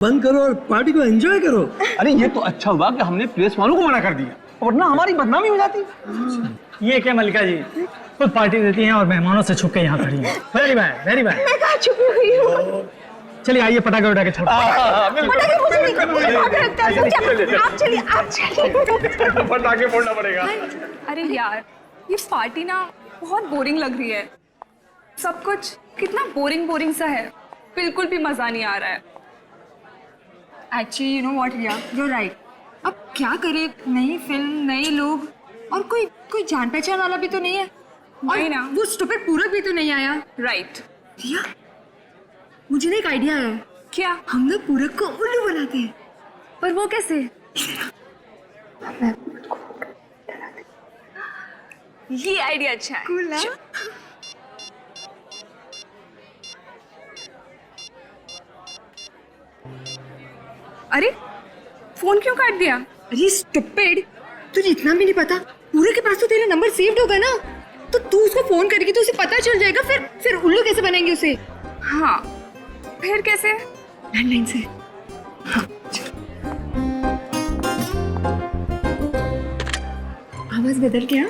बंद करो और पार्टी को एंजॉय करो। अरे ये तो अच्छा हुआ कि हमने प्लेस वालों को मना कर दिया, वरना हमारी बदनामी हो जाती। ये क्या मल्लिका जी, खुद पार्टी देती हैं और मेहमानों से छुप के यहाँ खड़ी हैं। Very bad, very bad. मैं कहाँ छुपी हुई हूँ? चलिए आइए पटाखे उठाके छोड़ो। पटाखे मुझे नहीं, मुझे बहुत डर लगता है। आप चलिए, आप चलिए। पटाखे फोड़ना पड़ेगा। अरे यार, ये पार्टी ना बहुत बोरिंग लग रही है। सब कुछ कितना बोरिंग बोरिंग सा है, बिल्कुल भी मजा नहीं आ रहा है। Actually you know what Riya, you are right. अब क्या करे, नई फिल्म, नए लोग और कोई जान पहचान वाला भी तो नहीं है। वही ना। वो स्टूपिड पूरक भी तो नहीं आया। राइट। रिया, मुझे ना एक आइडिया आया है। क्या? हम लोग पूरक को उल्लू बनाते हैं। पर वो कैसे? ये आइडिया अच्छा है। कूल ना? अरे फोन क्यों काट दिया? अरे स्टूपिड, तुझे इतना भी नहीं पता, पूरक के पास तो तेरा नंबर सेव्ड होगा ना, तो तू उसको फोन करेगी तो उसे पता चल जाएगा। फिर उल्लू कैसे बनाएंगे उसे? हाँ, फिर कैसे? लैंडलाइन से। हाँ, आवाज बदल गया।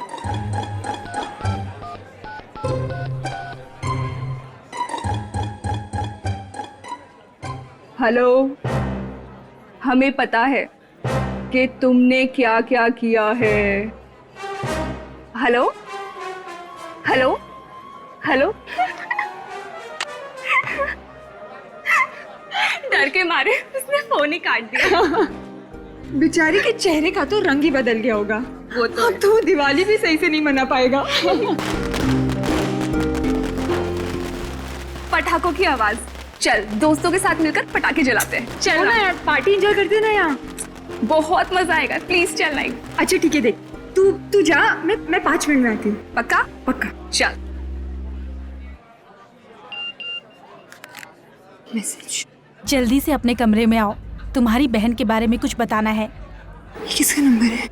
हेलो, हमें पता है कि तुमने क्या क्या किया है। Hello hello hello. डर के मारे उसने फोन ही काट दिया। बेचारी के चेहरे का तो रंग ही बदल गया होगा। वो तो अब तो दिवाली भी सही से नहीं मना पाएगा। पटाखों की आवाज। चल दोस्तों के साथ मिलकर पटाखे जलाते हैं। चल ना यार, पार्टी एंजॉय करते हैं ना यहाँ। बहुत मजा आएगा, प्लीज चल। नहीं अच्छा ठीक है, देख तू जा, मैं 5 मिनट में आती हूँ। पक्का? पक्का। चल। मैसेज। जल्दी से अपने कमरे में आओ, तुम्हारी बहन के बारे में कुछ बताना है। ये किसका नंबर है?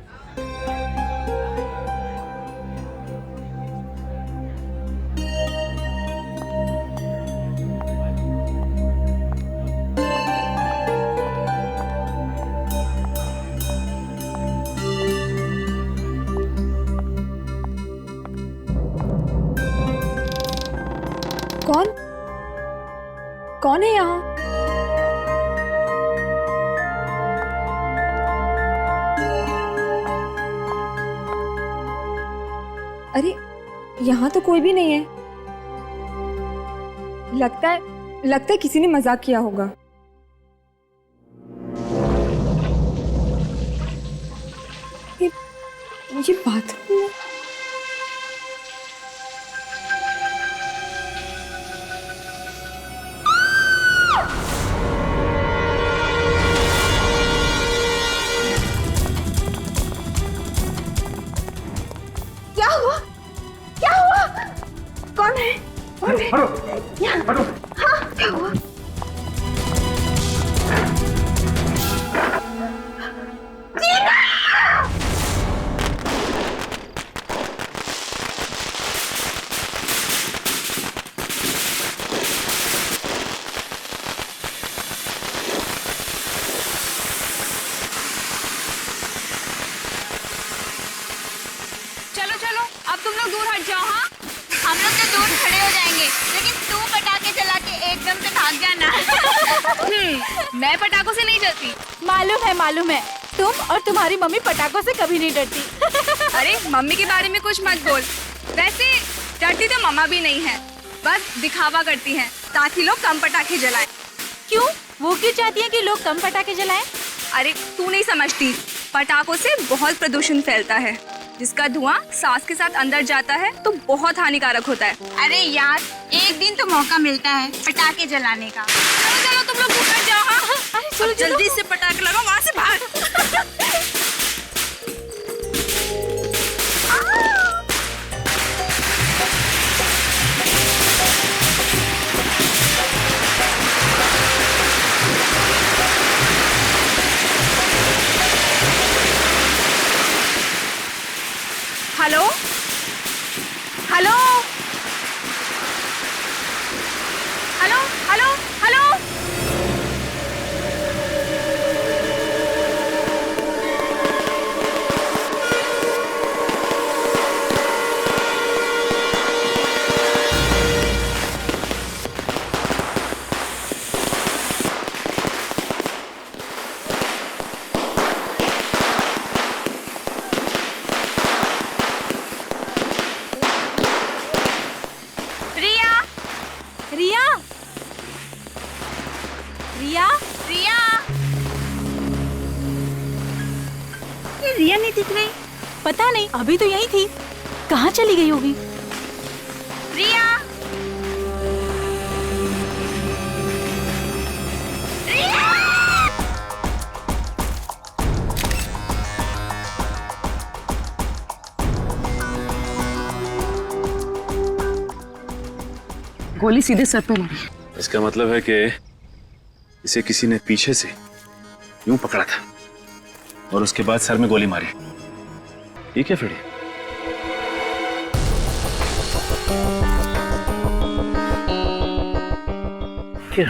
कौन है यहाँ? अरे यहाँ तो कोई भी नहीं है। लगता है किसी ने मजाक किया होगा। ये बाथरूम में मैं पटाखों से नहीं डरती। मालूम है, तुम और तुम्हारी मम्मी पटाखों से कभी नहीं डरती। अरे मम्मी के बारे में कुछ मत बोल। वैसे डरती तो मम्मा भी नहीं है, बस दिखावा करती हैं ताकि लोग कम पटाखे जलाएं। क्यों? वो क्यों चाहती है कि लोग कम पटाखे जलाएं? अरे तू नहीं समझती, पटाखों से बहुत प्रदूषण फैलता है, जिसका धुआं सांस के साथ अंदर जाता है तो बहुत हानिकारक होता है। अरे यार, एक दिन तो मौका मिलता है पटाखे जलाने का। चलो चलो तुम लोग ऊपर जाओ। हाँ जल्दी से पटाखे लगाओ, वहाँ से भाग। Hello hello hello hello hello Riya ये रिया नहीं दिख रही। पता नहीं, अभी तो यही थी, कहाँ चली गई होगी। रिया गोली सीधे सर पे मारी। इसका मतलब है कि इसे किसी ने पीछे से यूं पकड़ा था और उसके बाद सर में गोली मारी। ठीक है फिर क्या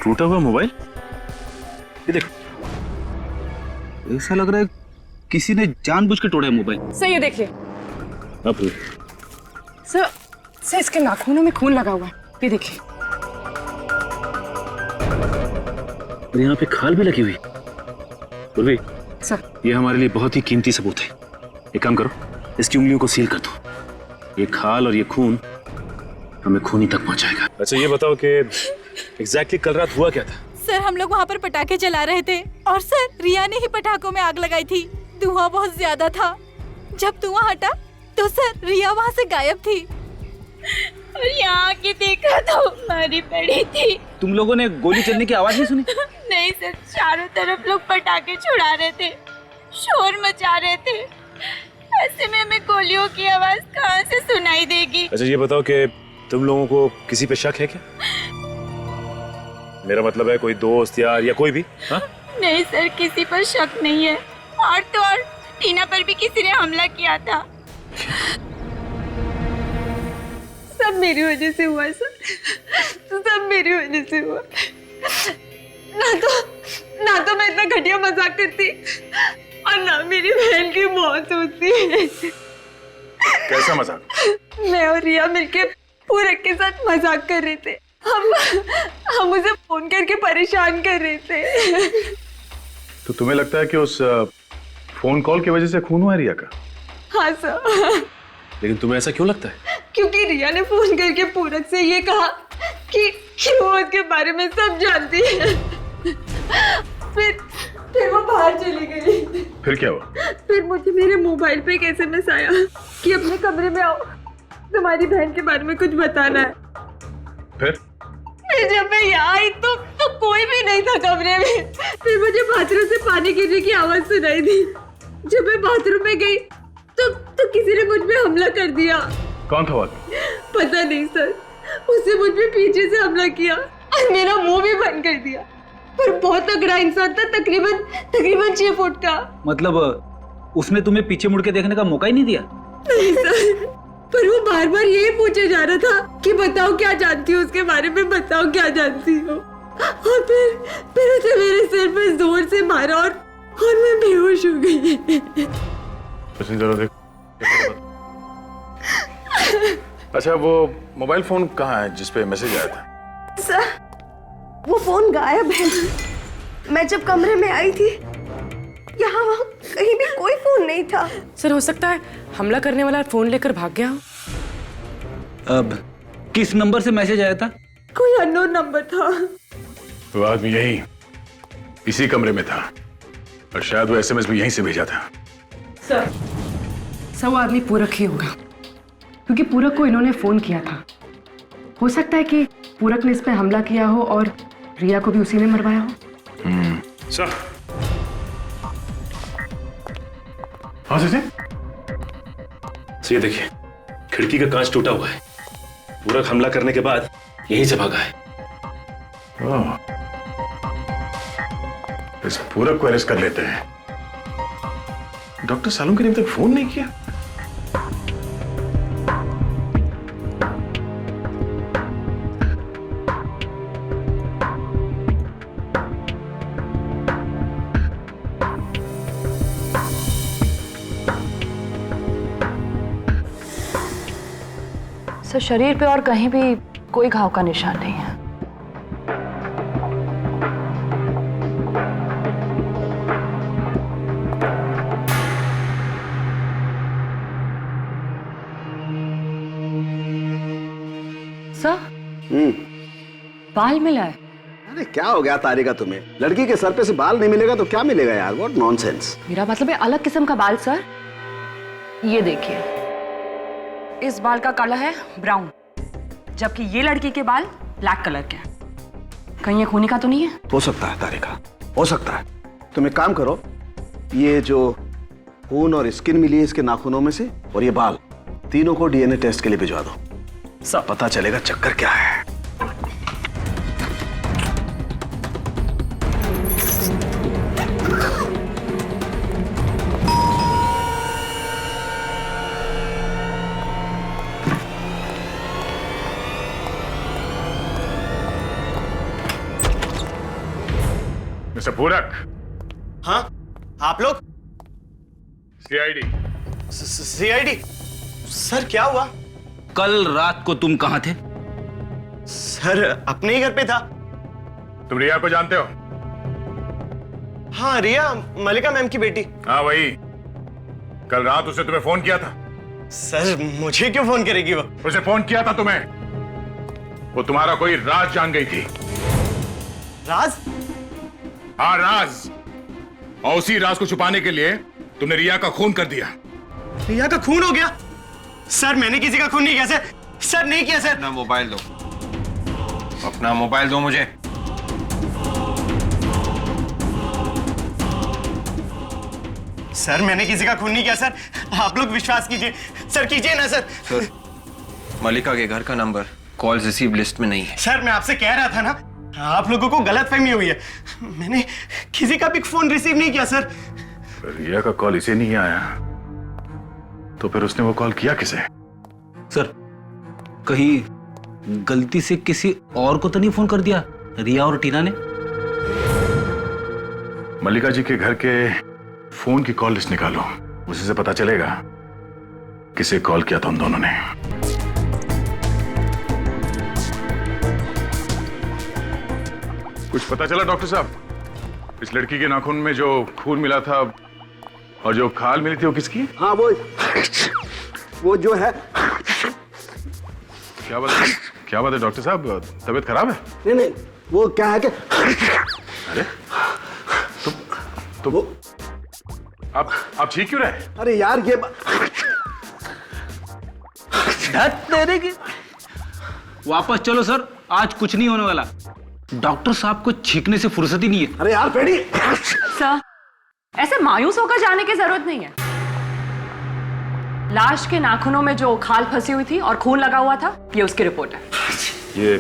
टूटा हुआ मोबाइल? ये देखो, ऐसा लग रहा है किसी ने जानबूझ के तोड़ा है मोबाइल। सर ये देखिए अब सर, इसके नाखूनों में खून लगा हुआ है, ये देखिए। और यहाँ पे खाल भी लगी हुई। पूर्वी, सर ये हमारे लिए बहुत ही कीमती सबूत है। एक काम करो, इसकी उंगलियों को सील कर दो। ये खाल और ये खून हमें खूनी तक पहुंचाएगा। अच्छा ये बताओ कि एग्जैक्टली कल रात हुआ क्या था? सर हम लोग वहाँ पर पटाखे चला रहे थे और सर रिया ने ही पटाखों में आग लगाई थी। धुआं बहुत ज्यादा था। जब धुआं हटा तो सर रिया वहाँ से गायब थी और यहाँ आके देखा तो मारी पड़ी थी। तुम लोगों ने गोली चलने की आवाज नहीं सुनी? नहीं सर, चारों तरफ लोग पटाखे छुड़ा रहे थे, शोर मचा रहे थे। ऐसे में हमें गोलियों की आवाज कहाँ से सुनाई देगी? अच्छा ये बताओ कि तुम लोगों को किसी पे शक है क्या? मेरा मतलब है कोई दोस्त यार या कोई भी? हाँ? नहीं सर, किसी पर शक नहीं है। और तो और टीना पर भी किसी ने हमला किया था। सब मेरी वजह से हुआ सर, सब मेरी वजह से हुआ। ना तो मैं इतना घटिया मजाक करती और ना मेरी बहन की मौत होती। कैसा मजाक? मैं और रिया मिलके पूरक के साथ मजाक कर रहे थे। हम उसे फोन करके परेशान कर रहे थे। तो तुम्हें लगता है कि उस फोन कॉल की वजह से खून हुआ रिया का? हाँ सर। लेकिन तुम्हें ऐसा क्यों लगता है? क्योंकि रिया ने फोन करके पूरक से ये कहा कि वो उसके बारे में सब जानती है। फिर वो बाहर चली गई। फिर क्या हुआ? फिर मुझे मेरे मोबाइल पे एक SMS आया कि अपने कमरे में आओ, तुम्हारी बहन के बारे में कुछ बताना है। फिर जब मैं यहाँ आई तो कोई भी नहीं था कमरे में। फिर मुझे बाथरूम से पानी गिरने की आवाज सुनाई दी। जब मैं बाथरूम में गई तो किसी ने मुझ पे हमला कर दिया। कौन था वो? पता नहीं सर, उसने मुझ पे पीछे से हमला किया और मेरा मुंह भी बंद कर दिया। पर बहुत तगड़ा इंसान था, तकरीबन 6 फुट का। मतलब उसने तुम्हें पीछे मुड़ के देखने का मौका ही नहीं दिया? नहीं सर, पर वो बार बार यही पूछे जा रहा था कि बताओ क्या जानती हो उसके बारे में, बताओ क्या जानती हो। और फिर उसे मेरे सिर पे जोर से मारा और मैं बेहोश हो गई। जरा देख। अच्छा वो मोबाइल फोन कहाँ है जिस पे मैसेज आया था? सर वो फोन गायब है। मैं जब कमरे में आई थी यहाँ वहाँ कहीं भी कोई फोन नहीं था। सर हो सकता है हमला करने वाला फोन लेकर भाग गया हो। अब किस नंबर से मैसेज आया था? कोई अननोन नंबर था। वो आदमी यही इसी कमरे में था और शायद वो SMS भी यहीं से भेजा था। सर वो आदमी पूरक ही होगा, क्योंकि पूरक को इन्होंने फोन किया था। हो सकता है कि पूरक ने इस पे हमला किया हो और रिया को भी उसी ने मरवाया हो। सर हाँ सर, ये देखिए खिड़की का कांच टूटा हुआ है। पूरक हमला करने के बाद यहीं से भागा है। इस पूरक को अरेस्ट कर लेते हैं। डॉक्टर सालूम ने अभी तक फोन नहीं किया। सर शरीर पे और कहीं भी कोई घाव का निशान नहीं है। सर बाल मिला है। अरे क्या हो गया तारिका तुम्हें? लड़की के सर पे से बाल नहीं मिलेगा तो क्या मिलेगा यार? What nonsense. मेरा मतलब है अलग किस्म का बाल सर। ये देखिए, इस बाल का कलर है ब्राउन, जबकि ये लड़की के बाल ब्लैक कलर के हैं। कहीं ये खूनी का तो नहीं है? हो सकता है तारिका, हो सकता है। तुम एक काम करो, ये जो खून और स्किन मिली है इसके नाखूनों में से और ये बाल, तीनों को डीएनए टेस्ट के लिए भिजवा दो। सब पता चलेगा चक्कर क्या है। मिस्टर पूरक। हाँ, आप लोग? सीआईडी। सीआईडी? सर क्या हुआ? कल रात को तुम कहां थे? सर अपने ही घर पे था। तुम रिया को जानते हो? हाँ, रिया मलिका मैम की बेटी। हाँ वही। कल रात उसने तुम्हें फोन किया था? सर मुझे क्यों फोन करेगी वो? उसे फोन किया था तुम्हें। वो तुम्हारा कोई राज जान गई थी। राज? हाँ राज। और उसी राज को छुपाने के लिए तुमने रिया का खून कर दिया। रिया का खून हो गया? सर मैंने किसी का खून नहीं किया सर। सर नहीं किया सर। अपना मोबाइल दो, अपना मोबाइल दो मुझे। सर मैंने किसी का खून नहीं किया सर। आप लोग विश्वास कीजिए सर, कीजिए ना सर। सर मलिका के घर का नंबर कॉल रिसीव लिस्ट में नहीं है। सर मैं आपसे कह रहा था ना, आप लोगों को गलतफहमी हुई है। मैंने किसी का भी फोन रिसीव नहीं किया सर। रिया का कॉल इसे नहीं आया तो फिर उसने वो कॉल किया किसे? सर कहीं गलती से किसी और को तो नहीं फोन कर दिया रिया और टीना ने? मल्लिका जी के घर के फोन की कॉल लिस्ट निकालो, उसी से पता चलेगा किसे कॉल किया था उन दोनों ने। कुछ पता चला डॉक्टर साहब? इस लड़की के नाखून में जो खून मिला था और जो खाल मिली थी वो किसकी? हाँ वो जो है। क्या बात है डॉक्टर साहब, तबीयत खराब है? नहीं वो क्या है कि अरे तो वो आप ठीक क्यों रहे? अरे यार ये तेरे की वापस चलो सर, आज कुछ नहीं होने वाला। डॉक्टर साहब को छींकने से फुर्सत ही नहीं है। अरे यार पेड़ी। सर ऐसे मायूस होकर जाने की जरूरत नहीं है। लाश के नाखूनों में जो खाल फंसी हुई थी और खून लगा हुआ था, ये उसकी रिपोर्ट है। ये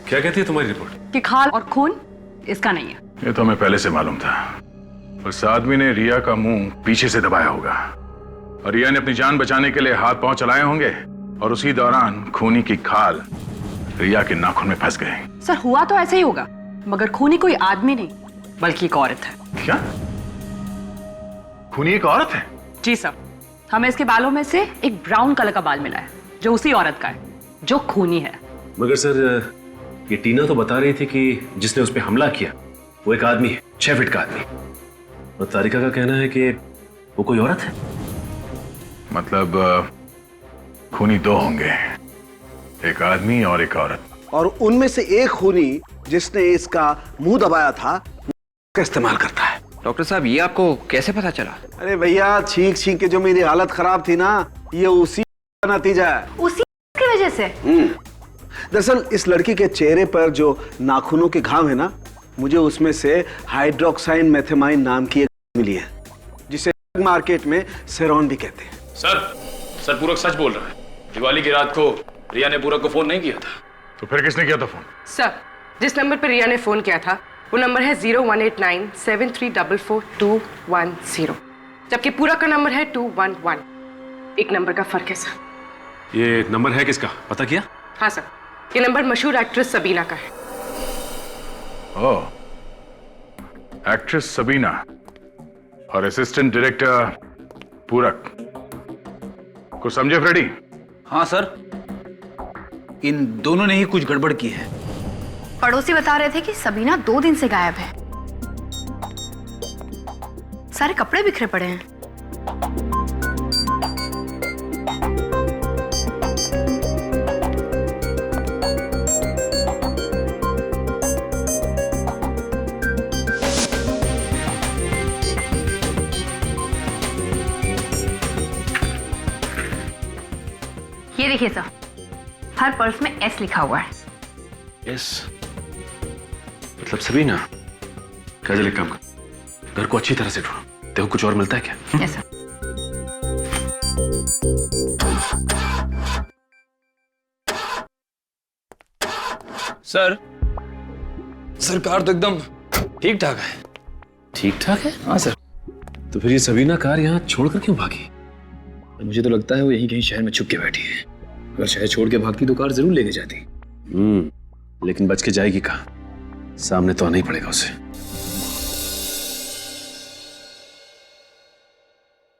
क्या कहती है तुम्हारी रिपोर्ट? कि खाल और खून इसका नहीं है। ये तो हमें पहले से मालूम था। उस आदमी ने रिया का मुंह पीछे से दबाया होगा और रिया ने अपनी जान बचाने के लिए हाथ पांव चलाए होंगे और उसी दौरान खूनी की खाल रिया के नाखून में फंस गए। सर हुआ तो ऐसे ही होगा, मगर खूनी कोई आदमी नहीं बल्कि एक औरत है। क्या? खूनी एक औरत है? जी सर, हमें इसके बालों में से एक ब्राउन कलर का बाल मिला है जो उसी औरत का है जो खूनी है। मगर सर ये टीना तो बता रही थी कि जिसने उस पर हमला किया वो एक आदमी है, 6 फीट का आदमी, और तारिका का कहना है कि वो कोई औरत है। मतलब खूनी 2 होंगे, एक आदमी और एक औरत। और उनमें से एक खूनी जिसने इसका मुंह दबाया था का इस्तेमाल करता है। डॉक्टर साहब ये आपको कैसे पता चला? अरे भैया छींक छींक के जो मेरी हालत खराब थी ना, ये उसी का नतीजा है। उसी की वजह से? दरअसल इस लड़की के चेहरे पर जो नाखूनों के घाव है ना, मुझे उसमें से हाइड्रोक्साइन मेथेमाइन नाम की एक मिली है जिसे मार्केट में सेरॉन भी कहते हैं। सर पूरक सच बोल रहा है। दिवाली की रात को रिया ने पूरक को फोन नहीं किया था। तो फिर किसने किया था फोन? सर जिस नंबर पर रिया ने फोन किया था वो नंबर है 01897344 जबकि पूरक का नंबर है 211। एक नंबर का फर्क है सर। ये नंबर है किसका, पता किया? हाँ सर, ये नंबर मशहूर एक्ट्रेस सबीना का है। ओह, एक्ट्रेस सबीना और असिस्टेंट डायरेक्टर पूरक। कुछ समझे फ्रेडी? हाँ सर, इन दोनों ने ही कुछ गड़बड़ की है। पड़ोसी बता रहे थे कि सबीना 2 दिन से गायब है। सारे कपड़े बिखरे पड़े हैं। ये देखिए सर, हर पर्स में एस लिखा हुआ है। यस, मतलब सभी ना। काजल एक काम कर, घर को अच्छी तरह से ढूंढो, देखो कुछ और मिलता है क्या? Yes sir. सर कार तो एकदम ठीक ठाक है। ठीक ठाक है? हाँ सर। तो फिर ये सबीना कार यहाँ छोड़कर क्यों भागी? मुझे तो लगता है वो यहीं कहीं शहर में छुप के बैठी है। अगर शहर छोड़ के भागती तो कार जरूर लेके जाती। लेकिन बच के जाएगी कहाँ? सामने तो आना ही पड़ेगा उसे।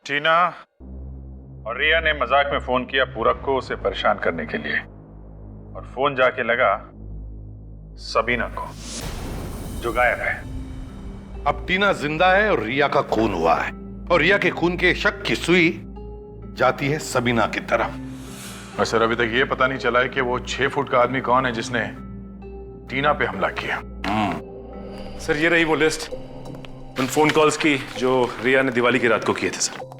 टीना और रिया ने मजाक में फोन किया पूरक को उसे परेशान करने के लिए, और फोन जाके लगा सबीना को, जो गायब है। अब टीना जिंदा है और रिया का खून हुआ है, और रिया के खून के शक की सुई जाती है सबीना की तरफ। और सर अभी तक ये पता नहीं चला है कि वो 6 फुट का आदमी कौन है जिसने टीना पे हमला किया। सर ये रही वो लिस्ट उन फोन कॉल्स की जो रिया ने दिवाली की रात को किए थे सर।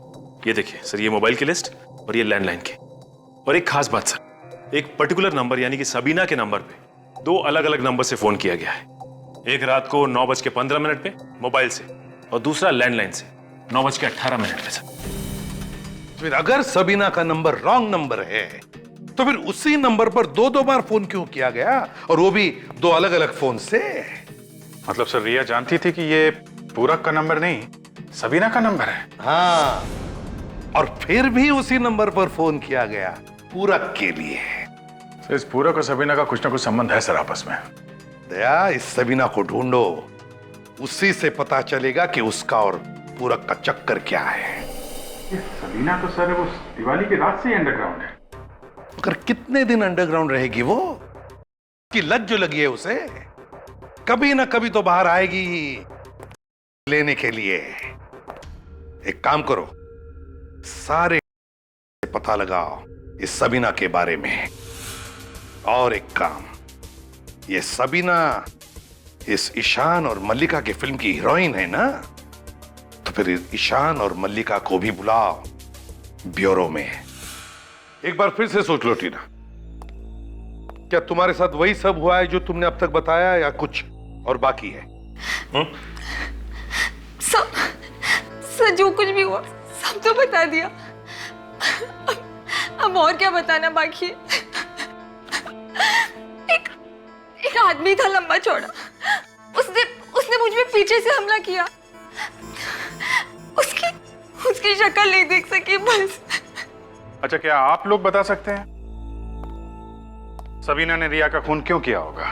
ये देखिए सर, ये मोबाइल की लिस्ट और ये लैंडलाइन की। और एक खास बात सर, एक पर्टिकुलर नंबर यानी कि सबीना के नंबर पे 2 अलग अलग नंबर से फोन किया गया है। एक रात को 9:15 पे मोबाइल से, और दूसरा लैंडलाइन से 9:18 पे सर। फिर अगर सबीना का नंबर रॉन्ग नंबर है तो फिर उसी नंबर पर 2-2 बार फोन क्यों किया गया, और वो भी 2 अलग अलग फोन से? मतलब सर रिया जानती थी कि ये पूरक का नंबर नहीं, सबीना का नंबर है। हाँ, और फिर भी उसी नंबर पर फोन किया गया पूरक के लिए। तो इस पूरक और सबीना का कुछ ना कुछ संबंध है सर आपस में। दया, इस सबीना को ढूंढो, उसी से पता चलेगा कि उसका और पूरक का चक्कर क्या है। सबीना तो सर वो दिवाली की रात से ही अंडरग्राउंड है। मगर कितने दिन अंडरग्राउंड रहेगी वो? कि लत जो लगी है उसे, कभी ना कभी तो बाहर आएगी लेने के लिए। एक काम करो, सारे पता लगाओ इस सबीना के बारे में। और एक काम, ये सबीना इस ईशान और मल्लिका के फिल्म की हीरोइन है ना, तो फिर ईशान और मल्लिका को भी बुलाओ ब्यूरो में। एक बार फिर से सोच लो टीना, क्या तुम्हारे साथ वही सब हुआ है जो तुमने अब तक बताया, या कुछ और बाकी है? सब जो कुछ भी हुआ सब तो बता दिया। अब और क्या बताना बाकी है? एक आदमी था लंबा चौड़ा, उसने मुझ में पीछे से हमला किया। उसकी शक्ल नहीं देख सकी बस। अच्छा, क्या आप लोग बता सकते हैं सबीना ने रिया का खून क्यों किया होगा?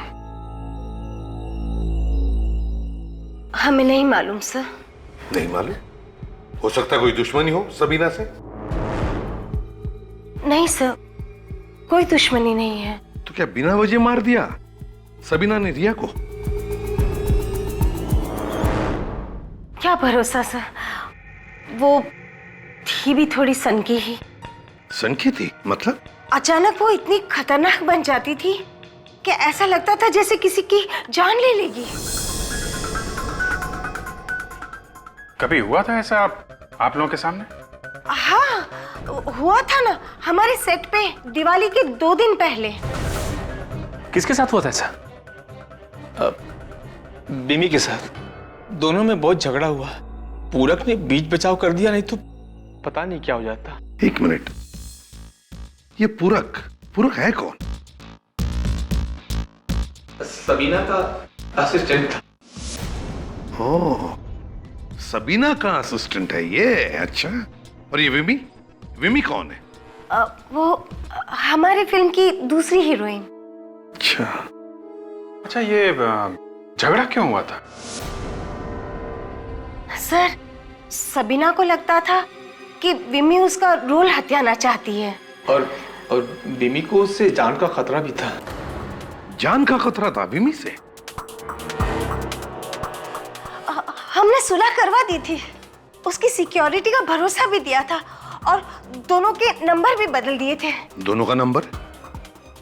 हमें नहीं मालूम सर। नहीं मालूम? हो सकता है कोई दुश्मनी हो सबीना से? नहीं सर, कोई दुश्मनी नहीं है। तो क्या बिना वजह मार दिया सबीना ने रिया को? क्या भरोसा सर, वो थी भी थोड़ी सनकी ही। सनकी थी मतलब? अचानक वो इतनी खतरनाक बन जाती थी कि ऐसा लगता था जैसे किसी की जान ले लेगी। कभी हुआ था ऐसा आप लोगों के सामने? हाँ, हुआ था ना, हमारे सेट पे दिवाली के 2 दिन पहले। किसके साथ हुआ था ऐसा? बिमी के साथ। दोनों में बहुत झगड़ा हुआ। पूरक ने बीच बचाव कर दिया, नहीं तो पता नहीं क्या हो जाता। एक मिनट, ये पूरक है कौन? सबीना का असिस्टेंट था। ओह, सबीना का असिस्टेंट है ये? अच्छा, और ये विमी कौन है? वो हमारे फिल्म की दूसरी हीरोइन। अच्छा, ये झगड़ा क्यों हुआ था? सर, सबीना को लगता था कि विमी उसका रोल हथियाना चाहती है। और विमी को उससे जान का खतरा भी था। जान का खतरा था विमी से? हमने सुलह करवा दी थी, उसकी सिक्योरिटी का भरोसा भी दिया था, और दोनों के नंबर भी बदल दिए थे। दोनों का नंबर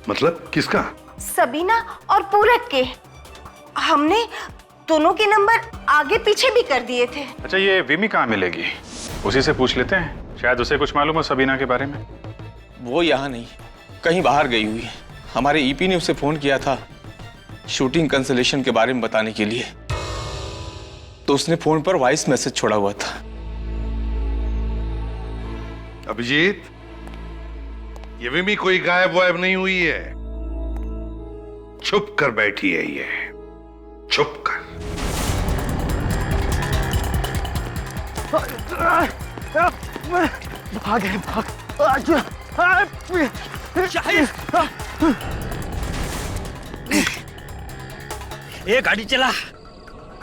मतलब किसका? सबीना और पूरक के। हमने दोनों के नंबर आगे पीछे भी कर दिए थे। अच्छा, ये विमी कहाँ मिलेगी? उसी से पूछ लेते हैं, शायद उसे कुछ मालूम हो सबीना के बारे में। वो यहाँ नहीं, कहीं बाहर गई हुई है। हमारे ईपी ने उसे फोन किया था शूटिंग कैंसलेशन के बारे में बताने के लिए, तो उसने फोन पर वॉइस मैसेज छोड़ा हुआ था। अभिजीत, ये विमी कोई गायब वायब नहीं हुई है, छुप कर बैठी है ये, छुप कर। भाग है, भाग। ये गाड़ी चला,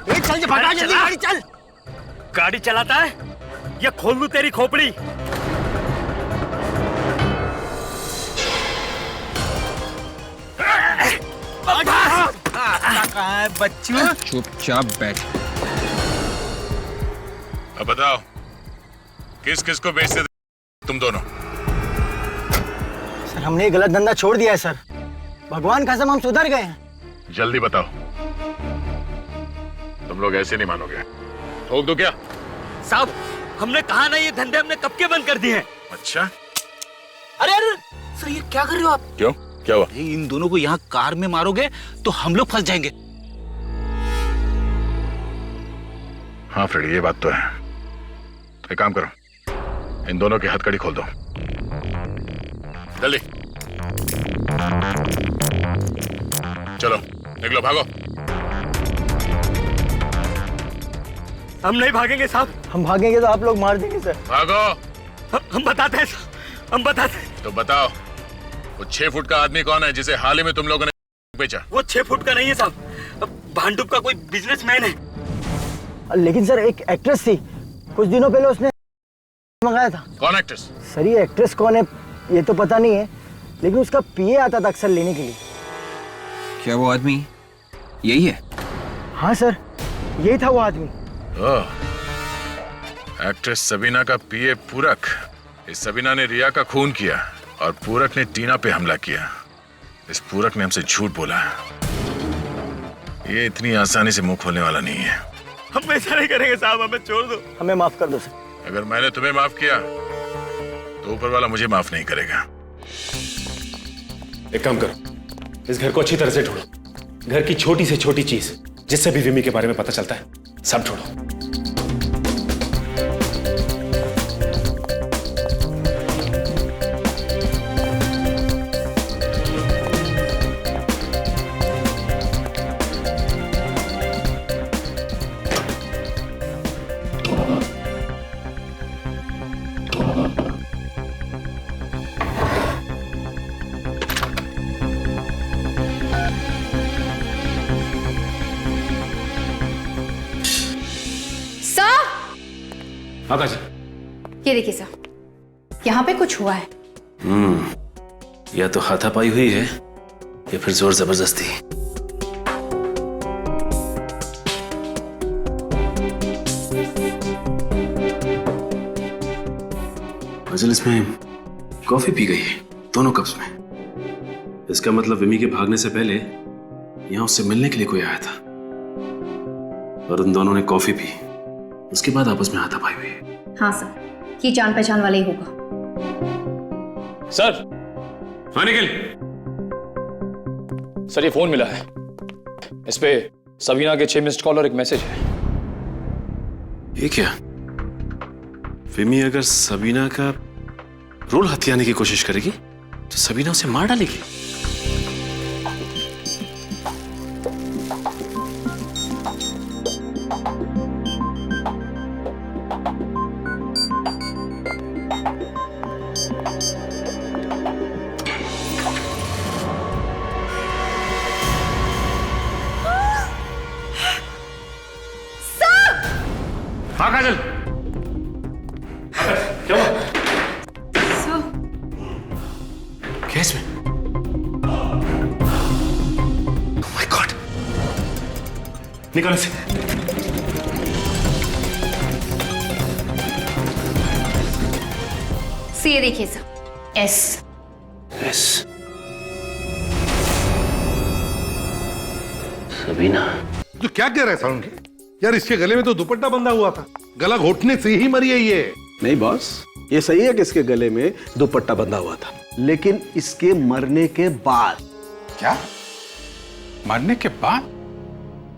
चल भागा जल्दी, गाड़ी चल। गाड़ी चलाता है या खोल लूं तेरी खोपड़ी? बच्चू चुपचाप बैठ। अब बताओ किस किस को बेचते थे तुम दोनों? सर हमने ये गलत धंधा छोड़ दिया है सर, भगवान कसम हम सुधर गए हैं। जल्दी बताओ, तुम लोग ऐसे नहीं मानोगे। ठोक दो क्या? साहब हमने कहा ना, ये धंधे हमने कब के बंद कर दिए हैं। अच्छा, अरे अरे सर ये क्या कर रहे हो आप? क्यों, क्या हुआ? इन दोनों को यहाँ कार में मारोगे तो हम लोग फंस जाएंगे। हाँ फ्रेडी, ये बात तो है। एक काम करो, इन दोनों की हथकड़ी खोल दो जल्दी। चलो निकलो, भागो। हम नहीं भागेंगे साहब। हम भागेंगे तो आप लोग मार देंगे सर। भागो। हम बताते हैं साहब, हम बताते हैं। तो बताओ, वो 6 फुट का आदमी कौन है जिसे हाल ही में तुम लोगों ने बेचा? वो 6 फुट का नहीं है साहब, भांडुप का कोई बिजनेसमैन है। लेकिन सर एक एक्ट्रेस थी, कुछ दिनों पहले उसने मंगाया था। कौन एक्ट्रेस? सर ये एक्ट्रेस कौन है ये तो पता नहीं है, लेकिन उसका पीए आता था अक्सर लेने के लिए। क्या वो आदमी यही है? हाँ सर, यही था वो आदमी। एक्ट्रेस सबीना का पीए पूरक। इस सबीना ने रिया का खून किया और पूरक ने टीना पे हमला किया। इस पूरक ने हमसे झूठ बोला। ये इतनी आसानी से मुंह खोलने वाला नहीं है। हम ऐसा नहीं करेंगे साहब, हमें छोड़ दो। हमें माफ कर दो सर। अगर मैंने तुम्हें माफ किया तो ऊपर वाला मुझे माफ नहीं करेगा। एक काम करो, इस घर को अच्छी तरह से ढूंढो। घर की छोटी से छोटी चीज जिससे भी विमी के बारे में पता चलता है, सब ढूंढो। आकाश, ये देखिए सर, यहाँ पे कुछ हुआ है। या तो हाथापाई हुई है या फिर जोर जबरदस्ती। मजलिस में कॉफी पी गई है दोनों कप्स में। इसका मतलब विमी के भागने से पहले यहां उससे मिलने के लिए कोई आया था और उन दोनों ने कॉफी पी, उसके बाद आपस में हाथापाई हुई। हाँ सर, ये जान पहचान वाला ही होगा। सर। हाँ निखिल। सर ये फोन मिला है, इस पे सबीना के 6 मिस्ड कॉल और एक मैसेज है। ये क्या? विमी अगर सबीना का रोल हथियाने की कोशिश करेगी तो सबीना उसे मार डालेगी। हाँ काजल, क्या हुआ? क्या इसमें? Oh my God! निकाल इसे। ये देखिए सर, एस। सबीना, तो क्या कह रहा है साउंड? यार इसके गले में तो दुपट्टा बंधा हुआ था, गला घोटने से ही मरी है ये। नहीं बॉस, ये सही है कि इसके गले में दुपट्टा बंधा हुआ था, लेकिन इसके मरने के बाद। क्या? मरने के बाद?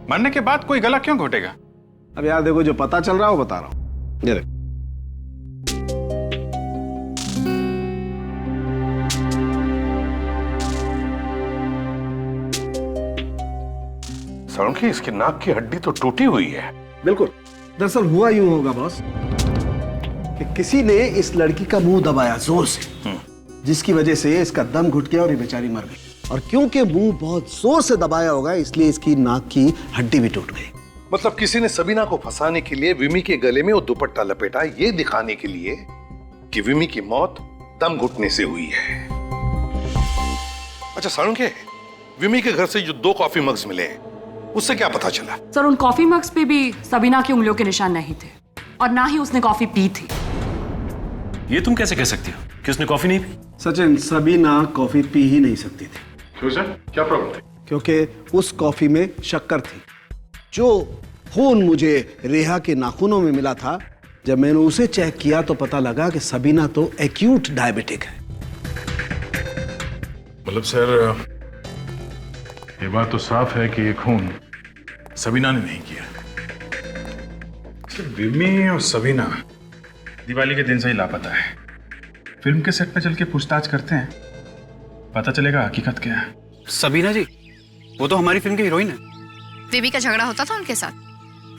मरने के बाद कोई गला क्यों घोटेगा? अब यार देखो, जो पता चल रहा है वो बता रहा हूं। ये देखो, साळुंखे, इसकी नाक की हड्डी तो टूटी हुई है। बिल्कुल। दरअसल हुआ यूं होगा बॉस कि किसी ने इस लड़की का मुंह दबाया जोर से, जिसकी वजह से इसका दम घुट गया और ये बेचारी मर गई। और क्योंकि मुंह बहुत जोर से दबाया होगा, इसलिए इसकी नाक की हड्डी भी टूट गई। मतलब किसी ने सबीना को फंसाने के लिए विमी के गले में वो दुपट्टा लपेटा, ये दिखाने के लिए कि विमी की मौत दम घुटने से हुई है। अच्छा साळुंखे, विमी के घर से जो 2 कॉफी मग्स मिले, उससे क्या पता चला? सर, उन कॉफी मग्स पे भी सबीना की उंगलियों के निशान नहीं थे और ना ही उसने कॉफी पी थी। ये तुम कैसे कह सकती हो कि उसने कॉफी नहीं पी? सचिन, सबीना कॉफी पी ही नहीं सकती थी। क्यों सर? क्या प्रॉब्लम थी? क्योंकि उस कॉफी में शक्कर थी। जो खून मुझे रेहा के नाखूनों में मिला था, जब मैंने उसे चेक किया तो पता लगा कि सबीना तो एक्यूट डायबिटिक है। मतलब सर, ये बात तो साफ है कि ये खून सबीना ने नहीं किया। सिर्फ विमी और सबीना दिवाली के दिन से ही लापता है। फिल्म के सेट पे चल के पूछताछ करते हैं, पता चलेगा हकीकत क्या है। सबीना जी, वो तो हमारी फिल्म की हीरोइन है। बेबी का झगड़ा होता था उनके साथ?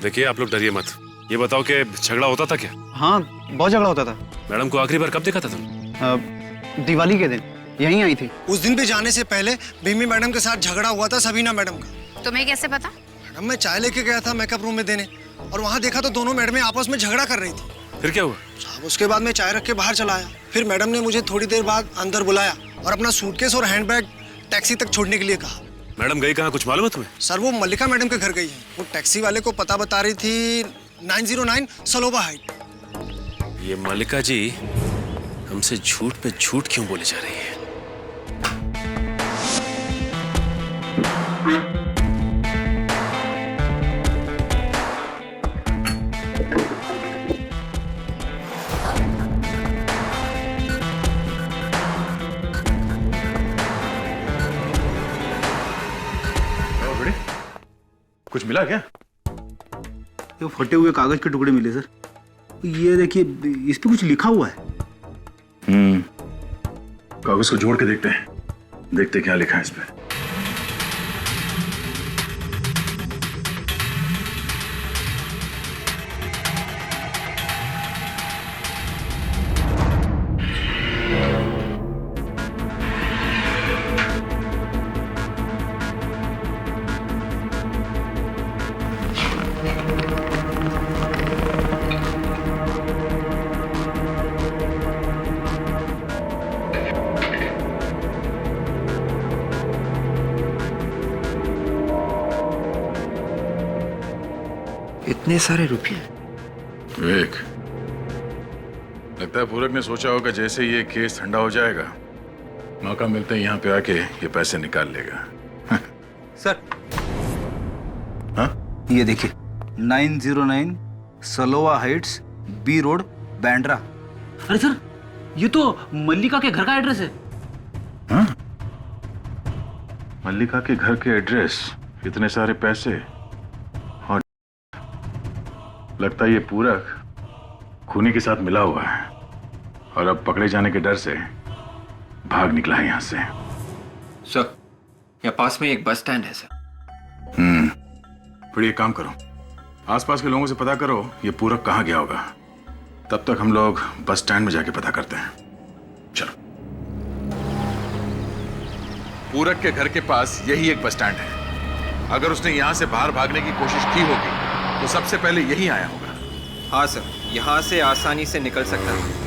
देखिए, आप लोग डरिए मत। ये बताओ कि झगड़ा होता था क्या? हाँ, बहुत झगड़ा होता था। मैडम को आखिरी बार कब देखा था तुम? दिवाली के दिन यहीं आई थी। उस दिन भी जाने से पहले भीमी मैडम के साथ झगड़ा हुआ था सबीना मैडम का। तुम्हें कैसे पता? मैडम, मैं चाय लेके गया था मेकअप रूम में देने, और वहाँ देखा तो दोनों मैडमें आपस में झगड़ा कर रही थी। फिर क्या हुआ? साहब, उसके बाद मैं चाय रख के बाहर चला आया। फिर मैडम ने मुझे थोड़ी देर बाद अंदर बुलाया और अपना सूटकेस और हैंडबैग टैक्सी तक छोड़ने के लिए कहा। मैडम गई कहाँ, कुछ मालूम है तुम्हें? सर, वो मल्लिका मैडम के घर गई है। वो टैक्सी वाले को पता बता रही थी 909 सलोबा हाइट। ये मल्लिका जी हमसे झूठ पे झूठ क्यों बोले जा रही है? कुछ मिला क्या? ये फटे हुए कागज के टुकड़े मिले सर। ये देखिए, इस पे कुछ लिखा हुआ है। कागज को जोड़ के देखते हैं, देखते क्या लिखा है इस पे। इतने सारे रुपए? विवेक, लगता है पूरक ने सोचा होगा जैसे ये केस ठंडा हो जाएगा, मौका मिलते ही यहाँ पे आके ये पैसे निकाल लेगा। सर, हाँ? ये देखिए, 909 सलोवा हाइट्स, बी रोड, बैंड्रा। अरे सर, ये तो मल्लिका के घर का एड्रेस है। हाँ? मल्लिका के घर के एड्रेस, इतने सारे पैसे, और लगता है ये पूरक खूनी के साथ मिला हुआ है और अब पकड़े जाने के डर से भाग निकला है यहां से। सर, यहाँ पास में एक बस स्टैंड है सर। फिर ये काम करो, आसपास के लोगों से पता करो ये पूरक कहाँ गया होगा। तब तक हम लोग बस स्टैंड में जाके पता करते हैं। चलो। पूरक के घर के पास यही एक बस स्टैंड है। अगर उसने यहां से बाहर भागने की कोशिश की होगी तो सबसे पहले यही आया होगा। हाँ सर, यहाँ से आसानी से निकल सकता है।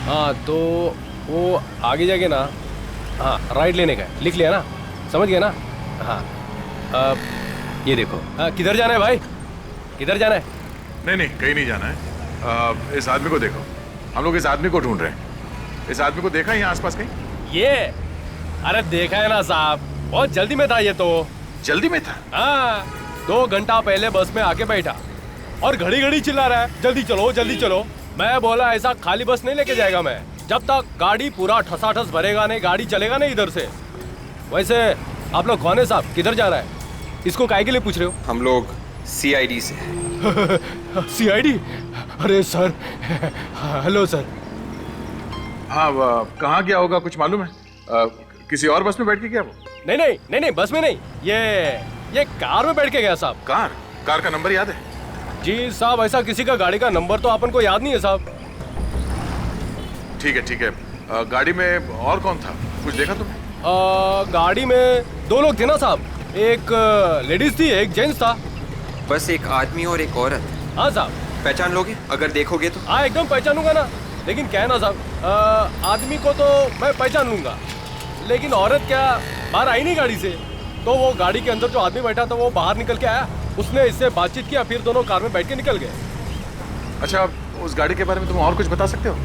हाँ, तो वो आगे जाके ना, हाँ राइट लेने का है, लिख लिया ना, समझ गया ना? हाँ, ये देखो। किधर जाना है भाई, किधर जाना है? नहीं नहीं, कहीं नहीं जाना है। इस आदमी को देखो, हम लोग इस आदमी को ढूंढ रहे हैं। इस आदमी को देखा है यहाँ आसपास कहीं? ये, अरे देखा है ना साहब, बहुत जल्दी में था ये तो। जल्दी में था? हाँ, 2 घंटा पहले बस में आके बैठा और घड़ी घड़ी चिल्ला रहा है, जल्दी चलो जल्दी चलो। मैं बोला ऐसा खाली बस नहीं लेके जाएगा मैं, जब तक गाड़ी पूरा ठसाठस भरेगा नहीं, गाड़ी चलेगा नहीं इधर से। वैसे आप लोग कौन है साहब, किधर जा रहा है? इसको काहे के लिए पूछ रहे हो? हम लोग CID से। CID? अरे सर, हेलो सर। हाँ, कहाँ गया होगा कुछ मालूम है? किसी और बस में बैठ के गया वो? नहीं, बस में नहीं, ये कार में बैठ के गया साहब। कार का नंबर याद है? जी साहब, ऐसा किसी का गाड़ी का नंबर तो अपन को याद नहीं है साहब। ठीक है। गाड़ी में और कौन था, कुछ देखा तुमने? गाड़ी में 2 लोग थे ना साहब, एक लेडीज थी, एक जेंट्स था। बस एक आदमी और एक औरत। हाँ साहब। पहचान लोगे अगर देखोगे तो? हाँ एकदम पहचानूंगा ना, लेकिन क्या है ना साहब, आदमी को तो मैं पहचान लूंगा, लेकिन औरत क्या बाहर आई नहीं गाड़ी से, तो वो गाड़ी के अंदर जो आदमी बैठा था वो बाहर निकल के आया, उसने इससे बातचीत किया, फिर दोनों कार में बैठ के निकल गए। अच्छा, उस गाड़ी के बारे में तुम और कुछ बता सकते हो?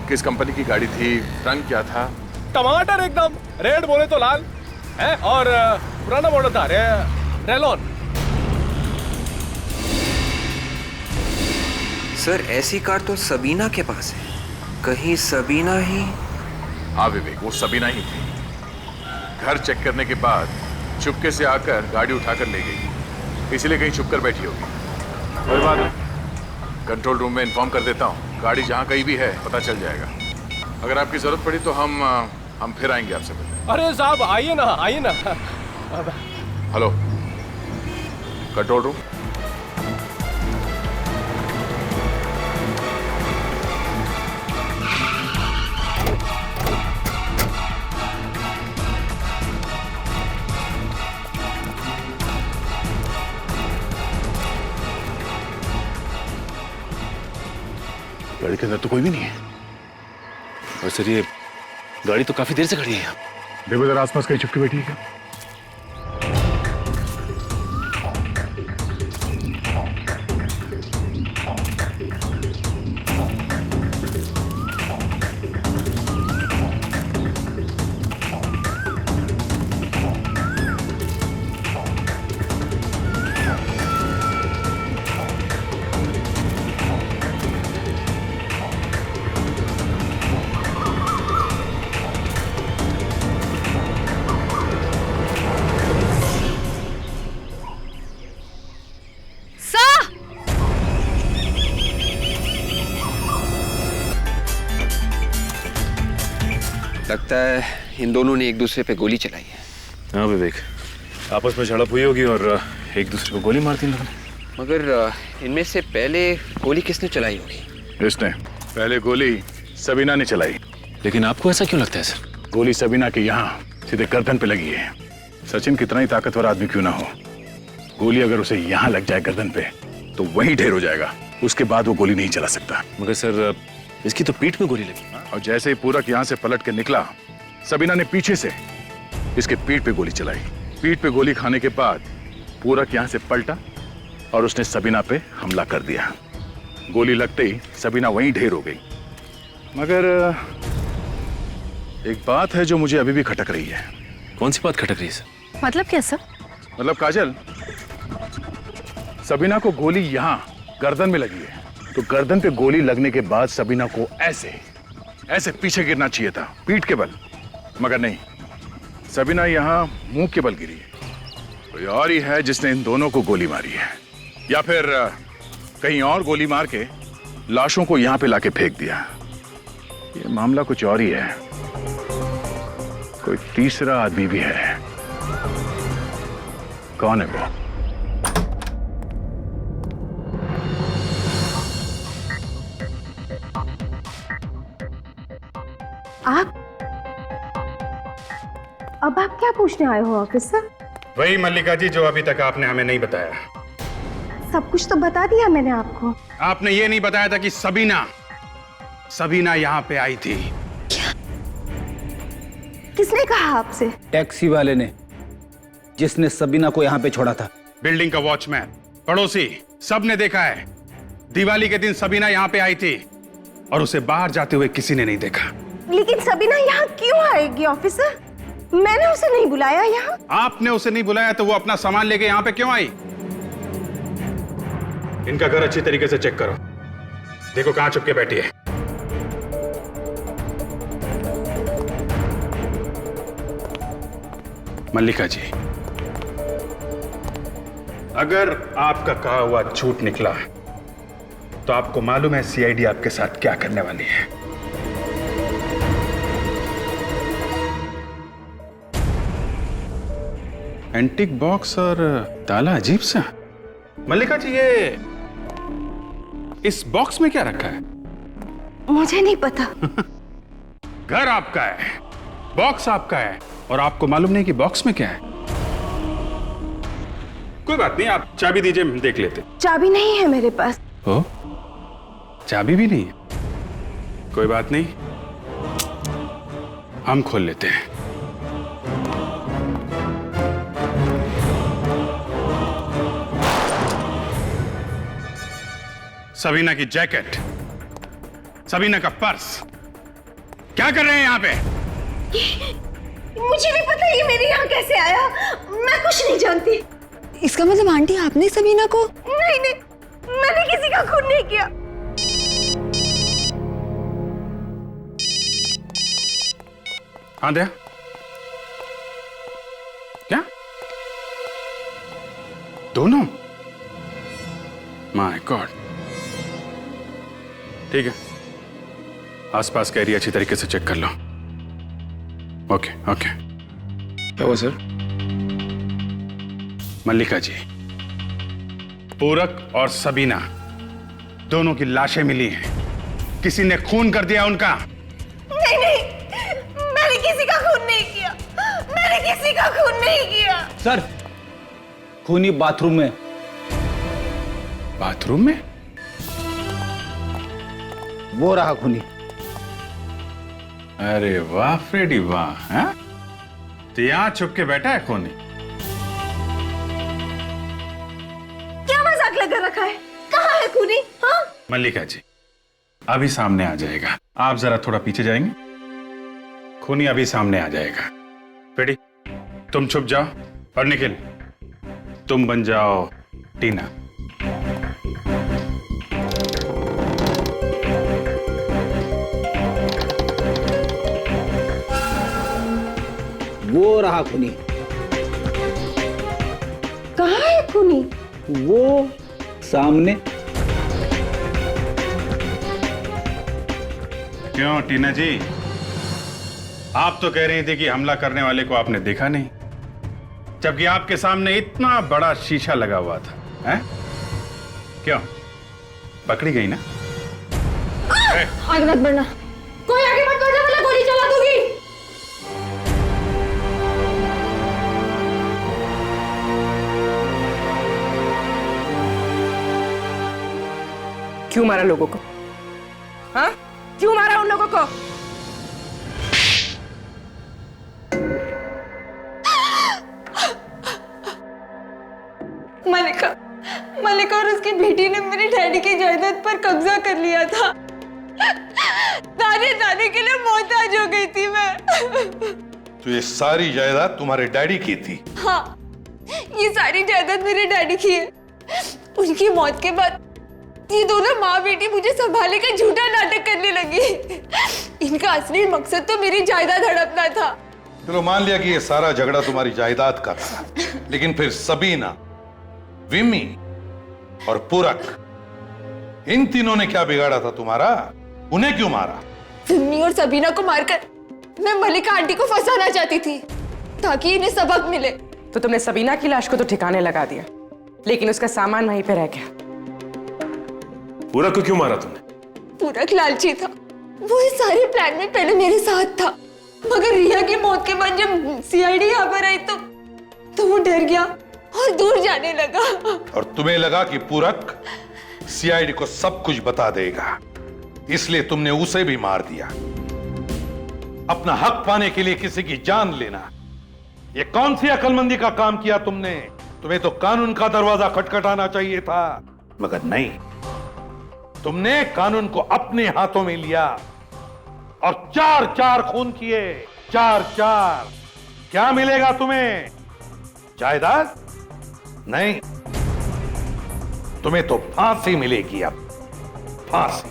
किस कंपनी की गाड़ी थी, रंग क्या था? टमाटर एकदम, रेड बोले तो लाल है, और पुराना मॉडल था, रेलॉन। सर ऐसी कार तो सबीना के पास है, कहीं सबीना ही? हाँ विवेक, वो सबीना ही थी। घर चेक करने के बाद चुपके से आकर गाड़ी उठाकर ले गई, इसलिए कहीं छुपकर बैठी होगी। कोई बात नहीं, कंट्रोल रूम में इन्फॉर्म कर देता हूँ, गाड़ी जहाँ कहीं भी है पता चल जाएगा। अगर आपकी जरूरत पड़ी तो हम फिर आएंगे आपसे मिलने। अरे साहब आइए ना। Hello, control room. गाड़ी के अंदर तो कोई भी नहीं है। और सर ये गाड़ी तो काफी देर से खड़ी है यहाँ। देखो जरा आसपास कहीं छुपके बैठी है क्या? लगता है इन दोनों ने एक दूसरे पे गोली चलाई है। हाँ विवेक, आपस में झड़प हुई होगी और एक दूसरे को गोली मारती लोगों ने। मगर इनमें से पहले गोली किसने चलाई होगी? इसने। पहले गोली सबीना ने चलाई। लेकिन आपको ऐसा क्यों लगता है सर? गोली सबीना के यहाँ सीधे गर्दन पे लगी है। सचिन कितना ही ताकतवर आदमी क्यों ना हो, गोली अगर उसे यहाँ लग जाए गर्दन पे तो वहीं ढेर हो जाएगा, उसके बाद वो गोली नहीं चला सकता। मगर सर इसकी तो पीठ में गोली लगी। और जैसे ही पूरक यहाँ से पलट के निकला, सबीना ने पीछे से इसके पीठ पे गोली चलाई। पीठ पे गोली खाने के बाद पूरक यहाँ से पलटा और उसने सबीना पे हमला कर दिया। गोली लगते ही सबीना वहीं ढेर हो गई। मगर एक बात है जो मुझे अभी भी खटक रही है। कौन सी बात खटक रही है सर? मतलब क्या सर? मतलब काजल, सबीना को गोली यहाँ गर्दन में लगी है, तो गर्दन पे गोली लगने के बाद सबीना को ऐसे पीछे गिरना चाहिए था, पीठ के बल, मगर नहीं, सबीना यहाँ मुंह के बल गिरी है। कोई और ही है जिसने इन दोनों को गोली मारी है, या फिर कहीं और गोली मार के लाशों को यहाँ पे लाके फेंक दिया। ये मामला कुछ और ही है, कोई तीसरा आदमी भी है। कौन है वो? आप अब आप क्या पूछने आए हो ऑफिसर? वही मल्लिका जी जो अभी तक आपने हमें नहीं बताया। सब कुछ तो बता दिया मैंने आपको। आपने ये नहीं बताया था कि सबीना यहाँ पे आई थी। क्या? किसने कहा आपसे? टैक्सी वाले ने, जिसने सबीना को यहाँ पे छोड़ा था। बिल्डिंग का वॉचमैन, पड़ोसी, सब ने देखा है। दिवाली के दिन सबीना यहाँ पे आई थी और उसे बाहर जाते हुए किसी ने नहीं देखा। लेकिन सबीना यहाँ क्यों आएगी ऑफिसर? मैंने उसे नहीं बुलाया यहाँ। आपने उसे नहीं बुलाया तो वो अपना सामान लेके यहाँ पे क्यों आई? इनका घर अच्छी तरीके से चेक करो। देखो कहां चुपके बैठी है। मल्लिका जी, अगर आपका कहा हुआ झूठ निकला तो आपको मालूम है सीआईडी आपके साथ क्या करने वाली है। एंटीक बॉक्स और ताला अजीब सा। मल्लिका जी, ये इस बॉक्स में क्या रखा है? मुझे नहीं पता। घर आपका है, बॉक्स आपका है, और आपको मालूम नहीं कि बॉक्स में क्या है। कोई बात नहीं, आप चाबी दीजिए, हम देख लेते। चाबी नहीं है मेरे पास। ओ, चाबी भी नहीं है? कोई बात नहीं, हम खोल लेते हैं। सबीना की जैकेट, सबीना का पर्स, क्या कर रहे हैं यहाँ पे? मुझे नहीं पता ये मेरे यहाँ कैसे आया। मैं कुछ नहीं जानती। इसका मतलब आंटी आपने सबीना को? नहीं नहीं, मैंने किसी का खून नहीं किया। हाँ दया, क्या दोनों? My God. ठीक है, आसपास का एरिया अच्छी तरीके से चेक कर लो। Okay okay. क्या हुआ सर? मल्लिका जी, पूरक और सबीना दोनों की लाशें मिली हैं। किसी ने खून कर दिया उनका। नहीं नहीं, मैंने किसी का खून नहीं किया। मैंने किसी का खून नहीं किया। सर, खूनी बाथरूम में। बाथरूम में? वो रहा खूनी। अरे वाह फ्रेडी वाह, हैं? तो यहां छुप के बैठा है खूनी। क्या मजाक लगा रखा है? कहाँ है खूनी? हाँ? मल्लिका जी, अभी सामने आ जाएगा। आप जरा थोड़ा पीछे जाएंगे, खूनी अभी सामने आ जाएगा। फ्रेडी, तुम छुप जाओ, और निखिल तुम बन जाओ टीना। वो रहा खूनी। कहाँ है खूनी? वो सामने। क्यों टीना जी, आप तो कह रही थी कि हमला करने वाले को आपने देखा नहीं, जबकि आपके सामने इतना बड़ा शीशा लगा हुआ था, हैं? क्यों पकड़ी गई ना? आगे मत बढ़ना, कोई आगे मत बढ़ना वरना गोली चला दूंगी। क्यों मारा लोगों को? हाँ, क्यों मारा उन लोगों को? मलिका और उसकी बेटी ने मेरे डैडी की जायदाद पर कब्जा कर लिया था। दाने के लिए मोहताज हो गई थी मैं। तो ये सारी जायदाद तुम्हारे डैडी की थी? हाँ, ये सारी जायदाद मेरे डैडी की है। उनकी मौत के बाद ये दोनों माँ बेटी मुझे संभालने का झूठा नाटक करने लगी। इनका असली मकसद तो मेरी जायदाद हड़पना था। चलो मान लिया कि ये सारा झगड़ा तुम्हारी जायदाद का था, लेकिन फिर सबीना, विमी और पूरक, इन तीनों ने क्या बिगाड़ा था तुम्हारा? उन्हें क्यों मारा? विमी और सबीना को मारकर मैं मलिका आंटी को फंसाना चाहती थी ताकि इन्हें सबक मिले। तो तुमने सबीना की लाश को तो ठिकाने लगा दिया, लेकिन उसका सामान वहीं पे रह गया। पूरक को क्यों मारा तुमने? पूरक लालची था, वो इस सारे प्लान में पहले मेरे साथ था, मगर रिया की मौत के बाद जब सीआईडी यहाँ पर आई तो वो डर गया और दूर जाने लगा। और तुम्हें लगा कि पूरक सीआईडी को सब कुछ बता देगा, इसलिए तुमने उसे भी मार दिया। अपना हक पाने के लिए किसी की जान लेना, ये कौन सी अक्लमंदी का काम किया तुमने? तुम्हें तो कानून का दरवाजा खटखटाना चाहिए था, मगर नहीं, तुमने कानून को अपने हाथों में लिया और 4-4 खून किए। 4-4। क्या मिलेगा तुम्हें? जायदाद? नहीं, तुम्हें तो फांसी मिलेगी। अब फांसी।